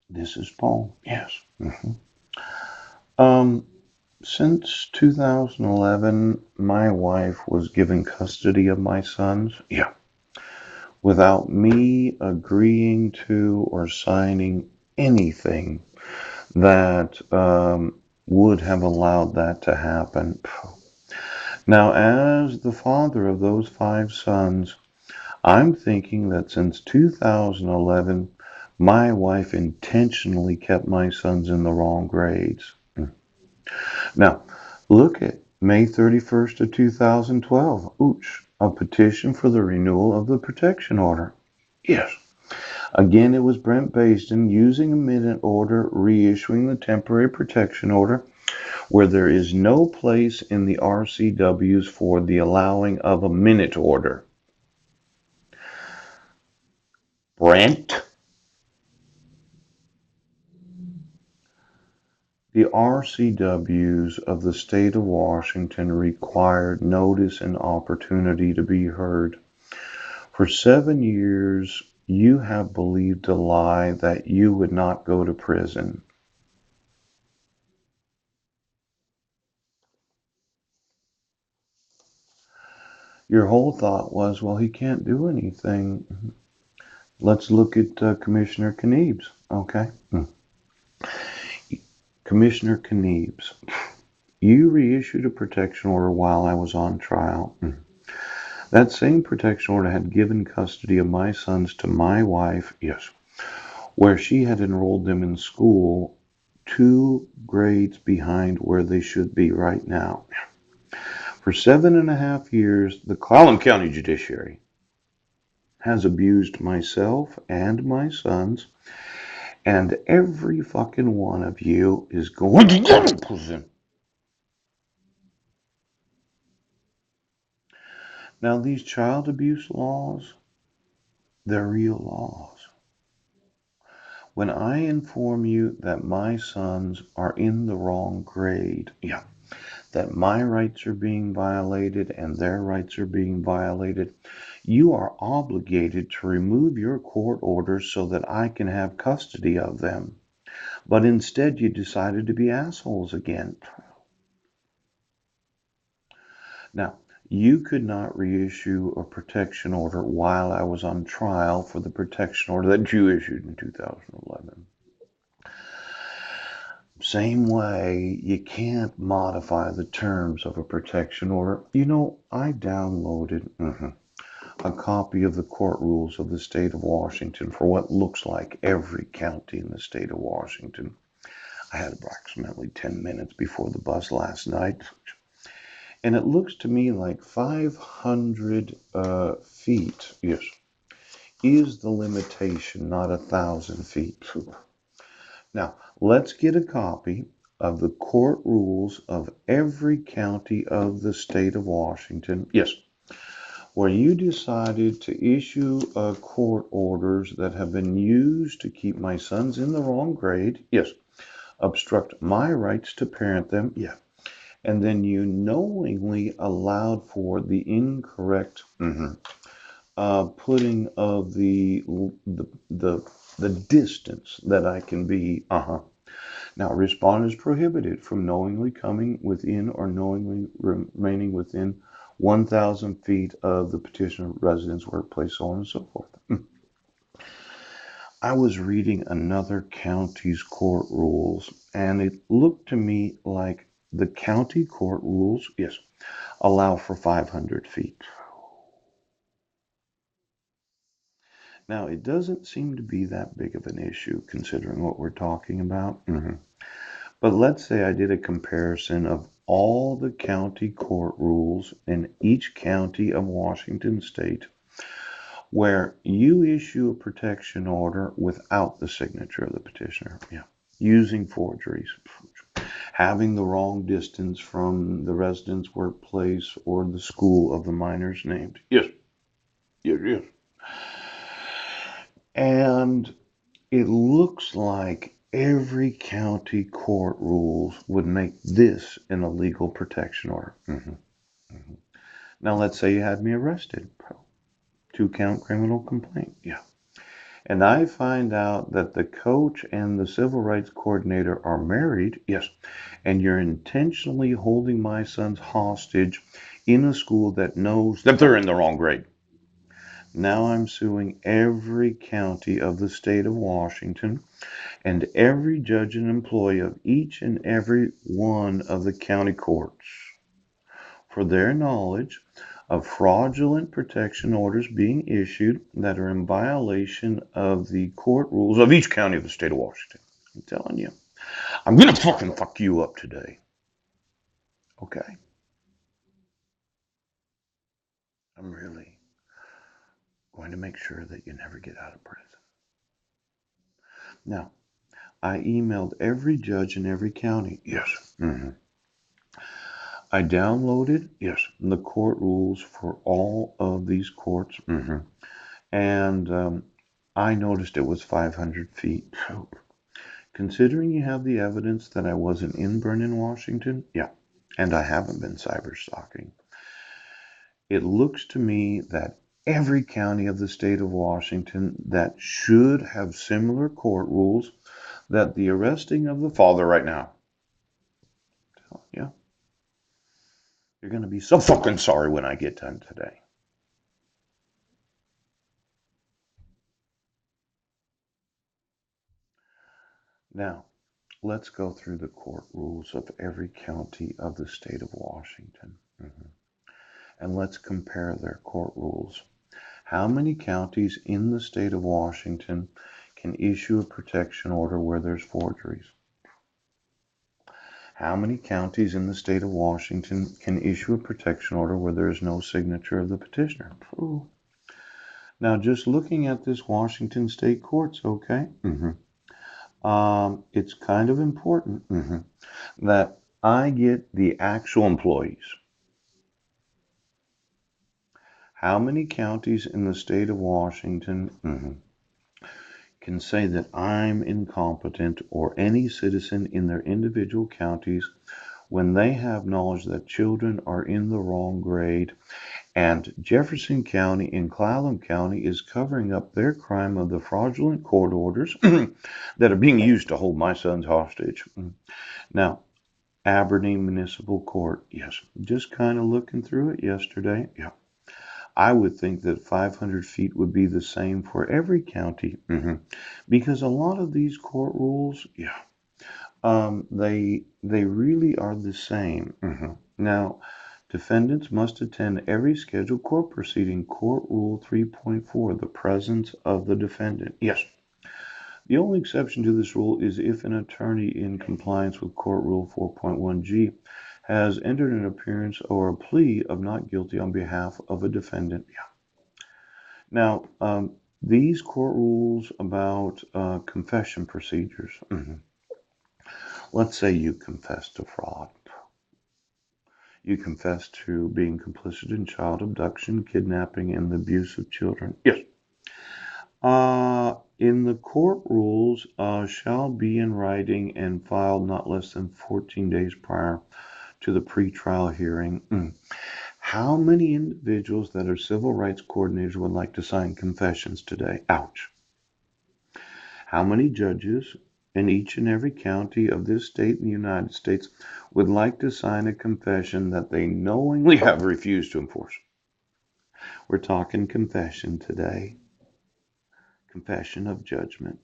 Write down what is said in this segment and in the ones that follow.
This is Paul. Yes. Um, since 2011, my wife was given custody of my sons. Yeah. Without me agreeing to or signing anything that would have allowed that to happen. Now, as the father of those five sons, I'm thinking that since 2011, my wife intentionally kept my sons in the wrong grades. Now, look at May 31st of 2012. Ooch, a petition for the renewal of the protection order. Yes. Again, it was Brent Basden using a minute order, reissuing the temporary protection order, where there is no place in the RCWs for the allowing of a minute order. Brent? The RCWs of the state of Washington required notice and opportunity to be heard. For 7 years, you have believed a lie that you would not go to prison. Your whole thought was, well, he can't do anything. Let's look at Commissioner Kniebs, okay? Commissioner Kniebs, you reissued a protection order while I was on trial. That same protection order had given custody of my sons to my wife, yes, where she had enrolled them in school 2 grades behind where they should be right now. For 7.5 years, the Clallam County Judiciary has abused myself and my sons, and every fucking one of you is going to go to prison. Now, these child abuse laws, they're real laws. When I inform you that my sons are in the wrong grade, yeah, that my rights are being violated and their rights are being violated, you are obligated to remove your court orders so that I can have custody of them. But instead, you decided to be assholes again. Now, you could not reissue a protection order while I was on trial for the protection order that you issued in 2011. Same way, you can't modify the terms of a protection order. I downloaded a copy of the court rules of the state of Washington for what looks like every county in the state of Washington. I had approximately 10 minutes before the bus last night, and it looks to me like 500 feet, yes, is the limitation, not 1,000 feet. Now, let's get a copy of the court rules of every county of the state of Washington. Yes, where you decided to issue court orders that have been used to keep my sons in the wrong grade. Yes, obstruct my rights to parent them. Yeah. And then you knowingly allowed for the incorrect putting of the distance that I can be. Now, respondent is prohibited from knowingly coming within or knowingly remaining within 1,000 feet of the petitioner residence, workplace, so on and so forth. I was reading another county's court rules, and it looked to me like the county court rules, yes, allow for 500 feet. Now, it doesn't seem to be that big of an issue considering what we're talking about. But let's say I did a comparison of all the county court rules in each county of Washington state where you issue a protection order without the signature of the petitioner. Yeah. Using forgeries, having the wrong distance from the residence, workplace, or the school of the minors named. Yes. Yes, yes. And it looks like every county court rules would make this an illegal protection order. Now, let's say you had me arrested. 2-count criminal complaint. Yeah. and I find out that the coach and the civil rights coordinator are married, yes, and you're intentionally holding my sons hostage in a school that knows that they're in the wrong grade. Now I'm suing every county of the state of Washington and every judge and employee of each and every one of the county courts for their knowledge of fraudulent protection orders being issued that are in violation of the court rules of each county of the state of Washington. I'm telling you, I'm gonna fucking fuck you up today. Okay? I'm really going to make sure that you never get out of prison. Now, I emailed every judge in every county. Yes. I downloaded, yes, the court rules for all of these courts. And I noticed it was 500 feet. So, considering you have the evidence that I wasn't in Vernon, Washington, yeah, and I haven't been cyber stalking, it looks to me that every county of the state of Washington that should have similar court rules that the arresting of the father right now. So, yeah, you're going to be so fucking sorry when I get done today. Now, let's go through the court rules of every county of the state of Washington. And let's compare their court rules. How many counties in the state of Washington can issue a protection order where there's forgeries? How many counties in the state of Washington can issue a protection order where there is no signature of the petitioner? Ooh. Now, just looking at this Washington state courts, okay, it's kind of important that I get the actual employees. How many counties in the state of Washington can say that I'm incompetent or any citizen in their individual counties when they have knowledge that children are in the wrong grade and Jefferson County and Clallam County is covering up their crime of the fraudulent court orders that are being used to hold my sons hostage? Now, Aberdeen Municipal Court, yes, just kind of looking through it yesterday. Yeah. I would think that 500 feet would be the same for every county because a lot of these court rules, yeah, they really are the same. Now, defendants must attend every scheduled court proceeding. Court Rule 3.4, the presence of the defendant. Yes. The only exception to this rule is if an attorney in compliance with Court Rule 4.1G has entered an appearance or a plea of not guilty on behalf of a defendant. Yeah. Now, these court rules about confession procedures. Let's say you confess to fraud. You confess to being complicit in child abduction, kidnapping, and the abuse of children. Yes. In the court rules, shall be in writing and filed not less than 14 days prior to the pretrial hearing. How many individuals that are civil rights coordinators would like to sign confessions today? Ouch. How many judges in each and every county of this state in the United States would like to sign a confession that they knowingly have refused to enforce? We're talking confession today. Confession of judgment.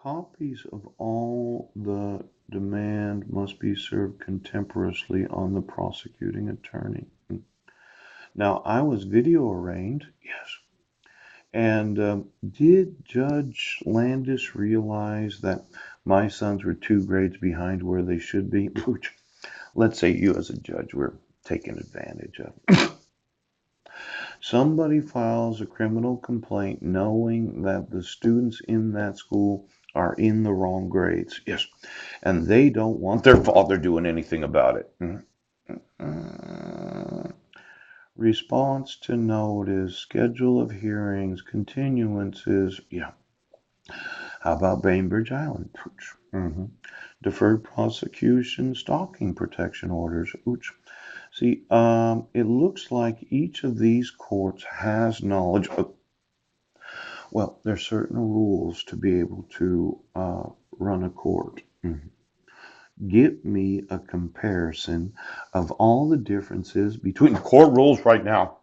Copies of all the demand must be served contemporaneously on the prosecuting attorney. Now, I was video arraigned, yes. And did Judge Landis realize that my sons were 2 grades behind where they should be? Which, let's say you as a judge were taken advantage of. Somebody files a criminal complaint knowing that the students in that school are in the wrong grades. Yes. And they don't want their father doing anything about it. Response to notice, schedule of hearings, continuances. Yeah. How about Bainbridge Island? Deferred prosecution, stalking protection orders. See, it looks like each of these courts has knowledge of, well, there's certain rules to be able to run a court. Mhm. Give me a comparison of all the differences between the court rules right now.